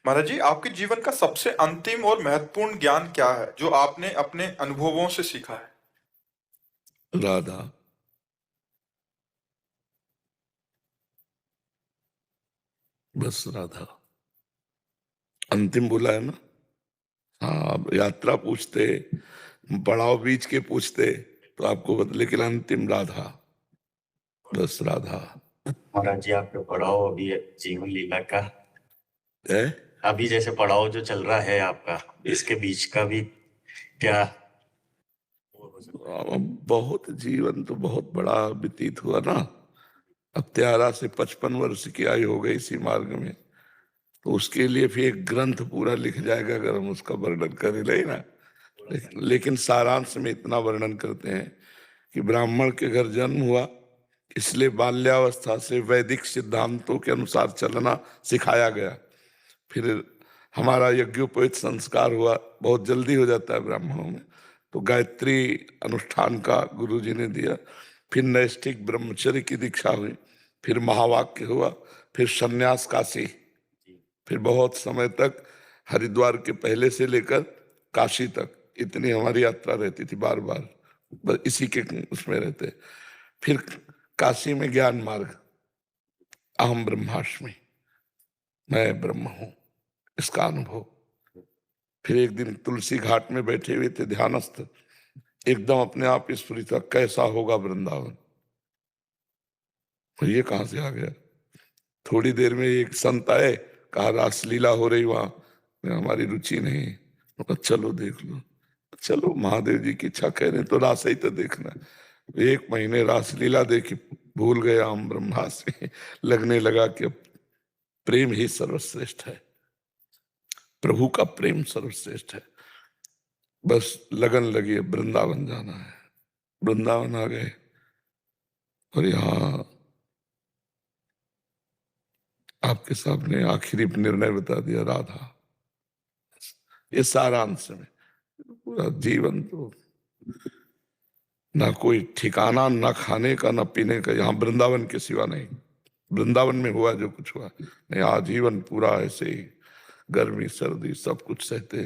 महाराज जी, आपके जीवन का सबसे अंतिम और महत्वपूर्ण ज्ञान क्या है जो आपने अपने अनुभवों से सीखा है? राधा। बस राधा अंतिम बोला है ना। हाँ, अब यात्रा पूछते, पड़ाव बीच के पूछते तो आपको बदले के अंतिम राधा, बस राधा महाराज जी, आपके पड़ाव अभी जीवन लीला का है। अभी जैसे पड़ाव जो चल रहा है आपका, इसके बीच का भी क्या? बहुत जीवन तो बहुत बड़ा व्यतीत हुआ ना। अब 13 से 55 वर्ष की आयु हो गई इसी मार्ग में, तो उसके लिए फिर एक ग्रंथ पूरा लिख जाएगा अगर हम उसका वर्णन करें, नहीं ना। लेकिन सारांश में इतना वर्णन करते हैं कि ब्राह्मण के घर जन्म हुआ, इसलिए बाल्यावस्था से वैदिक सिद्धांतों के अनुसार चलना सिखाया गया। फिर हमारा यज्ञोपवीत संस्कार हुआ, बहुत जल्दी हो जाता है ब्राह्मणों में, तो गायत्री अनुष्ठान का गुरुजी ने दिया। फिर नैष्ठिक ब्रह्मचर्य की दीक्षा हुई, फिर महावाक्य हुआ, फिर सन्यास काशी, फिर बहुत समय तक हरिद्वार के पहले से लेकर काशी तक इतनी हमारी यात्रा रहती थी, बार बार बस इसी के उसमें रहते। फिर काशी में ज्ञान मार्ग, अहम ब्रह्मास्मि, मैं ब्रह्म हूं, इसका अनुभव। फिर एक दिन तुलसी घाट में बैठे हुए थे ध्यानस्थ, एकदम अपने आप स्फुरित हुआ, कैसा होगा वृंदावन। और ये कहां से आ गया? थोड़ी देर में एक संत आए, कहा रासलीला हो रही वहां, हमारी रुचि नहीं। तो चलो देख लो, चलो महादेव जी की इच्छा कह रहे तो रास ही तो देखना। 1 महीने रासलीला देखी, भूल गया हम ब्रह्मास्मि। लगने लगा कि प्रेम ही सर्वश्रेष्ठ है, प्रभु का प्रेम सर्वश्रेष्ठ है। बस लगन लगी है, वृंदावन जाना है। वृंदावन आ गए और यहाँ आपके सामने आखिरी निर्णय बता दिया, राधा। ये सारांश में पूरा जीवन तो ना कोई ठिकाना, ना खाने का, ना पीने का, यहाँ वृंदावन के सिवा नहीं। वृंदावन में हुआ जो कुछ हुआ, नहीं आजीवन पूरा ऐसे ही गर्मी सर्दी सब कुछ सहते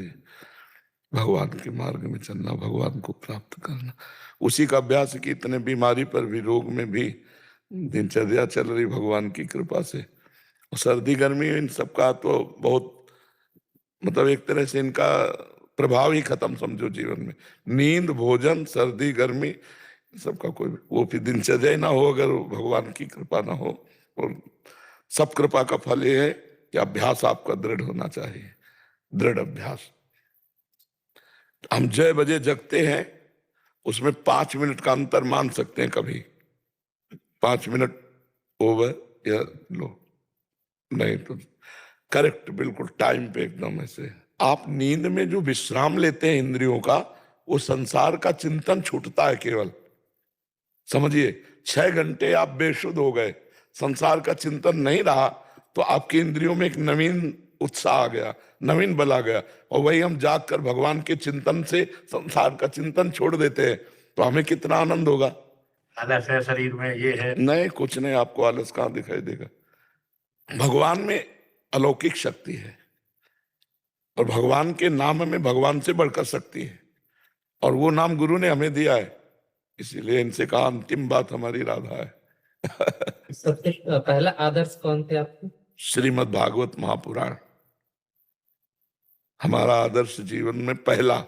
भगवान के मार्ग में चलना, भगवान को प्राप्त करना। उसी का अभ्यास की इतने बीमारी पर भी, रोग में भी दिनचर्या चल रही भगवान की कृपा से। सर्दी गर्मी इन सबका तो बहुत, मतलब एक तरह से इनका प्रभाव ही खत्म समझो जीवन में। नींद, भोजन, सर्दी गर्मी सबका कोई वो फिर दिनचर्या ही ना हो अगर भगवान की कृपा ना हो। और सब कृपा का फल ये है कि अभ्यास आपका दृढ़ होना चाहिए, दृढ़ अभ्यास। हम 6 बजे जगते हैं, उसमें 5 मिनट का अंतर मान सकते हैं कभी, 5 मिनट ओवर या लो, नहीं तो करेक्ट बिल्कुल टाइम पे एकदम ऐसे। आप नींद में जो विश्राम लेते हैं इंद्रियों का, वो संसार का चिंतन छूटता है केवल, समझिए। 6 घंटे आप बेशुद्ध हो गए, संसार का चिंतन नहीं रहा, तो आपकी इंद्रियों में एक नवीन उत्साह आ गया, नवीन बल आ गया। और वही हम जाग कर भगवान के चिंतन से संसार का चिंतन छोड़ देते हैं, तो हमें कितना आनंद होगा। आलस है शरीर में, ये है नहीं, कुछ नहीं, आपको आलस कहां दिखाई देगा। भगवान में अलौकिक शक्ति है, और भगवान के नाम में भगवान से बढ़कर शक्ति है, और वो नाम गुरु ने हमें दिया है। इसीलिए इनसे कहा अंतिम बात हमारी राधा है। सबसे पहला आदर्श कौन थे आपके? श्रीमद् भागवत महापुराण हमारा आदर्श जीवन में पहला,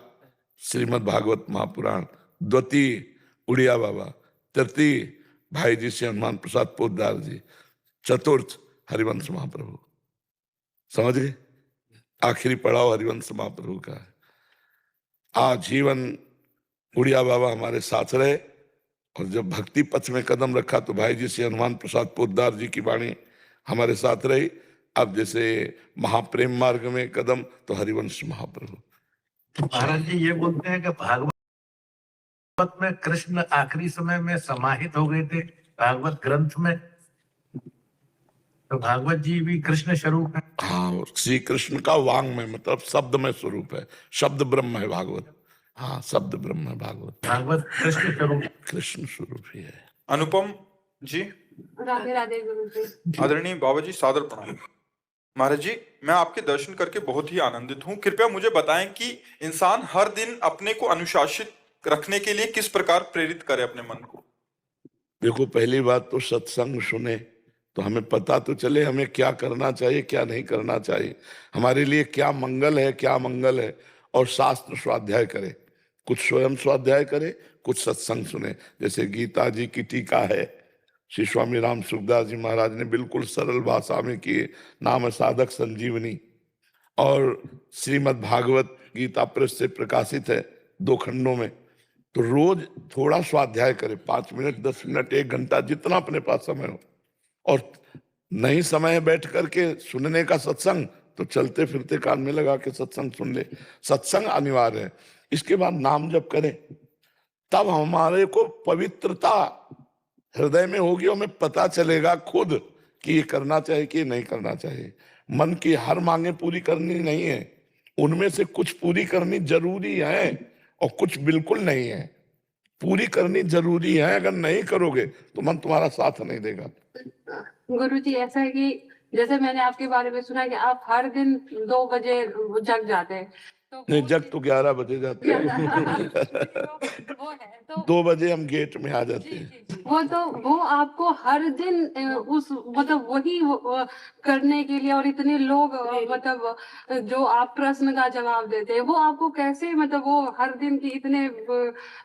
श्रीमद् भागवत महापुराण। द्वितीय उड़िया बाबा, तृतीय भाई जी से हनुमान प्रसाद पोद्दार जी, चतुर्थ हरिवंश महाप्रभु। समझ गए? आखिरी पड़ाव हरिवंश महाप्रभु का है। आजीवन उड़िया बाबा हमारे साथ रहे, और जब भक्ति पथ में कदम रखा तो भाई जी से हनुमान प्रसाद पोद्दार जी की वाणी हमारे साथ रही। अब जैसे महाप्रेम मार्ग में कदम तो हरिवंश महाप्रभु। महाराज जी ये बोलते हैं कि भागवत में कृष्ण आखिरी समय में समाहित हो गए थे भागवत ग्रंथ में, तो भागवत जी भी कृष्ण स्वरूप है। हाँ, श्री कृष्ण का वांग में, मतलब शब्द में स्वरूप है, शब्द ब्रह्म है भागवत। हाँ, शब्द ब्रह्म है भागवत, भागवत कृष्ण स्वरूप, कृष्ण स्वरूप ही है। अनुपम जी, राधे राधे गुरु जी। आदरणीय बाबा जी, सादर प्रणाम। महाराज जी, मैं आपके दर्शन करके बहुत ही आनंदित हूँ। कृपया मुझे बताएं कि इंसान हर दिन अपने को अनुशासित रखने के लिए किस प्रकार प्रेरित करे अपने मन को। देखो, पहली बात तो सत्संग सुने तो हमें पता तो चले हमें क्या करना चाहिए, क्या नहीं करना चाहिए, हमारे लिए क्या मंगल है, क्या मंगल है। और शास्त्र स्वाध्याय करे, कुछ स्वयं स्वाध्याय करे, कुछ सत्संग सुने। जैसे गीता जी की टीका है, श्री स्वामी राम सुखदास जी महाराज ने बिल्कुल सरल भाषा में किए, नाम है साधक संजीवनी। और श्रीमद् भागवत गीता प्रेस से प्रकाशित है 2 खंडों में। तो रोज थोड़ा स्वाध्याय करें, 5 मिनट, 10 मिनट, 1 घंटा, जितना अपने पास समय हो। और नहीं समय है बैठ करके सुनने का सत्संग, तो चलते फिरते कान में लगा के सत्संग सुन ले। सत्संग अनिवार्य है। इसके बाद नाम जप करें, तब हमारे को पवित्रता हृदय में होगी और हमें पता चलेगा खुद कि ये करना चाहिए कि ये नहीं करना चाहिए। मन की हर मांगे पूरी करनी नहीं है, उनमें से कुछ पूरी करनी जरूरी है और कुछ बिल्कुल नहीं है। पूरी करनी जरूरी है, अगर नहीं करोगे तो मन तुम्हारा साथ नहीं देगा। गुरुजी, ऐसा है कि जैसे मैंने आपके बारे में सुना कि आप हर दिन 2 बजे जग जाते हैं, तो नहीं, वो जग तो 11 बजे जाते हैं। वो है तो 2 बजे हम गेट में आ जाते हैं। वो आपको हर दिन उस मतलब वही करने के लिए, और इतने लोग मतलब जो आप प्रश्न का जवाब देते हैं, वो आपको कैसे मतलब वो हर दिन की इतने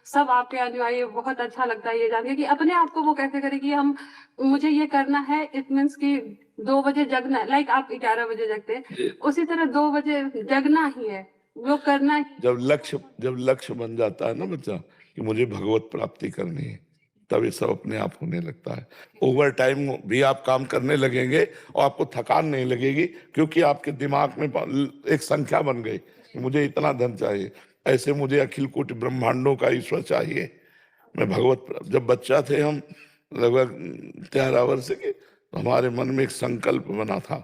सब आपके अनुयायी, बहुत अच्छा लगता है ये जान के कि अपने आप को वो कैसे करे कि हम मुझे ये करना है। इट मीन्स कि 2 बजे जगना, लाइक आप 11 बजे जगते हैं, उसी तरह 2 बजे जगना ही है, वो करना ही। जब लक्ष्य बन जाता है ना बच्चा कि मुझे भगवत प्राप्ति करनी है, तब ये सब अपने आप होने लगता है। ओवर टाइम भी आप काम करने लगेंगे और आपको थकान नहीं लगेगी, क्योंकि आपके दिमाग में एक संख्या बन गई कि मुझे इतना धन चाहिए, ऐसे मुझे अखिल कोटि ब्रह्मांडों का ईश्वर चाहिए। मैं भगवत, जब बच्चा थे हम, लगभग 13 वर्ष के, तो हमारे मन में एक संकल्प बना था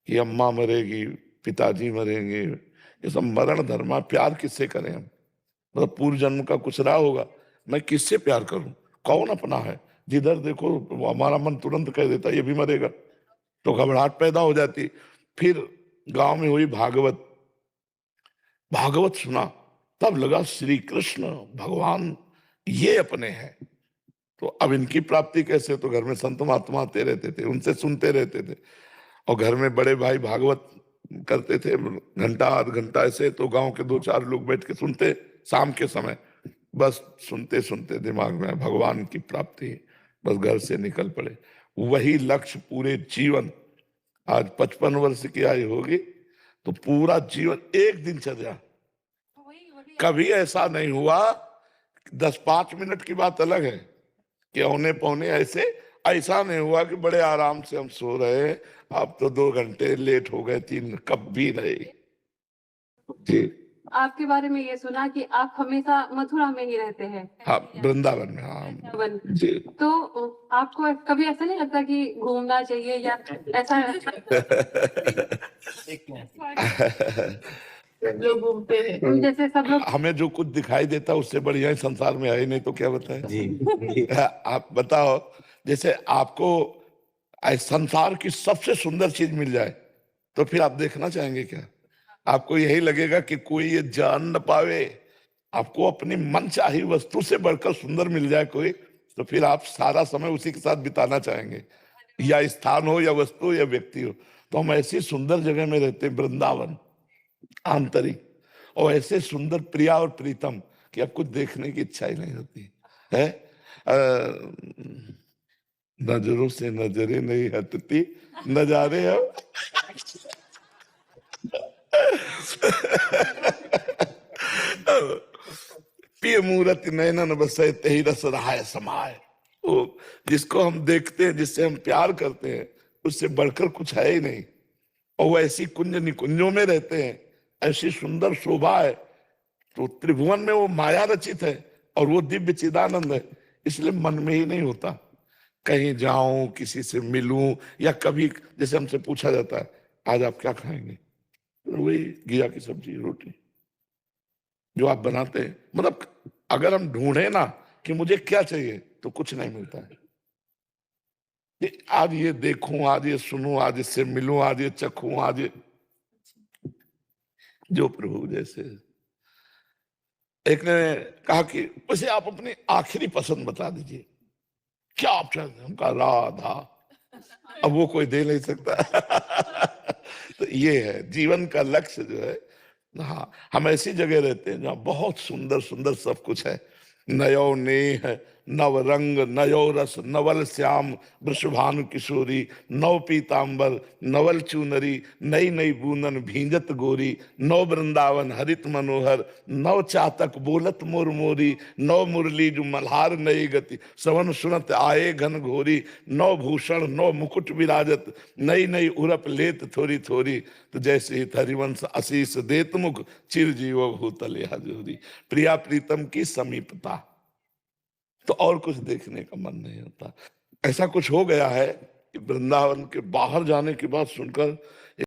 कि अम्मा मरेगी, पिताजी मरेंगे, ये सब मरण धर्मा, प्यार किससे करें हम, मतलब पूर्व जन्म का कुछ रहा होगा, मैं किससे प्यार करूं, कौन अपना है। जिधर देखो वो हमारा मन तुरंत कह देता ये भी मरेगा, तो घबराहट पैदा हो जाती। फिर गांव में हुई भागवत, भागवत सुना, तब लगा श्री कृष्ण भगवान ये अपने हैं, तो अब इनकी प्राप्ति कैसे। तो घर में संत महात्मा आते रहते थे, उनसे सुनते रहते थे। और घर में बड़े भाई भागवत करते थे, घंटा आध घंटा ऐसे, तो गांव के 2-4 लोग बैठ के सुनते शाम के समय। बस सुनते सुनते दिमाग में भगवान की प्राप्ति, बस घर से निकल पड़े। वही लक्ष्य पूरे जीवन। आज 55 वर्ष की आयु होगी, तो पूरा जीवन एक दिन चल जा। कभी ऐसा नहीं हुआ, 10-5 मिनट की बात अलग है कि औने पौने ऐसे, ऐसा नहीं हुआ कि बड़े आराम से हम सो रहे हैं, आप तो 2 घंटे लेट हो गए, 3, कभी नहीं जी। आपके बारे में ये सुना कि आप हमेशा मथुरा में ही रहते हैं। हाँ, वृंदावन में, हाँ वृंदावन। जी। तो आपको कभी ऐसा नहीं लगता कि घूमना चाहिए या ऐसा? लोग घूमते हैं। जैसे सब लोग हमें जो कुछ दिखाई देता उससे बढ़िया ही संसार में है ही नहीं, तो क्या बताएं जी आप बताओ। जैसे आपको संसार की सबसे सुंदर चीज मिल जाए, तो फिर आप देखना चाहेंगे क्या? आपको यही लगेगा कि कोई ये जान न पावे। आपको अपनी मनचाही वस्तु से बढ़कर सुंदर मिल जाए कोई, तो फिर आप सारा समय उसी के साथ बिताना चाहेंगे, या स्थान हो, या वस्तु, या व्यक्ति हो। तो हम ऐसी सुंदर जगह में रहते हैं, वृंदावन आंतरिक, और ऐसे सुंदर प्रिया और प्रीतम कि अब कुछ देखने की इच्छा ही नहीं होती है। नजरों से नजरें नहीं हटती, नजारे अब पिय मूरत नयनन बसे तेहि रस रहाय समाय। वो जिसको हम देखते हैं, जिससे हम प्यार करते हैं, उससे बढ़कर कुछ है ही नहीं। और वो ऐसी कुंज निकुंजों में रहते हैं, ऐसी सुंदर शोभा है। तो त्रिभुवन में वो माया रचित है और वो दिव्य चिदानंद है, इसलिए मन में ही नहीं होता कहीं जाऊं, किसी से मिलूं, या कभी जैसे हमसे पूछा जाता है आज आप क्या खाएंगे, तो वही घिया की सब्जी रोटी जो आप बनाते हैं। मतलब अगर हम ढूंढे ना कि मुझे क्या चाहिए, तो कुछ नहीं मिलता है। कि आज ये देखूं, आज ये सुनूं, आज इससे मिलूं, आज ये चखूं, आज ये जो प्रभु जैसे। एक ने कहा कि वैसे आप अपनी आखिरी पसंद बता दीजिए, क्या आप चाहते हैं? हम कहा राधा। अब वो कोई दे नहीं सकता। तो ये है जीवन का लक्ष्य जो है। हाँ, हम ऐसी जगह रहते हैं जहाँ बहुत सुंदर सुंदर सब कुछ है। नयो नेह नव रंग नयो रस नवल श्याम वृषभानु किशोरी नव पीतांबर नवल चूनरी नई नई बूंदन भींजत गोरी नव वृंदावन हरित मनोहर नव चातक बोलत मोर मोरी नव मुरली जो मल्हार नई गति सवन सुनत आए घन घोरी नव भूषण नव मुकुट विराजत नई नई उरप लेत थोड़ी थोड़ी। तो जैसे ही हरिवंश आशीष देत मुख चिर जीव भूतल हजूरी। प्रिया प्रीतम की समीपता, तो और कुछ देखने का मन नहीं होता। ऐसा कुछ हो गया है कि वृंदावन के बाहर जाने की बात सुनकर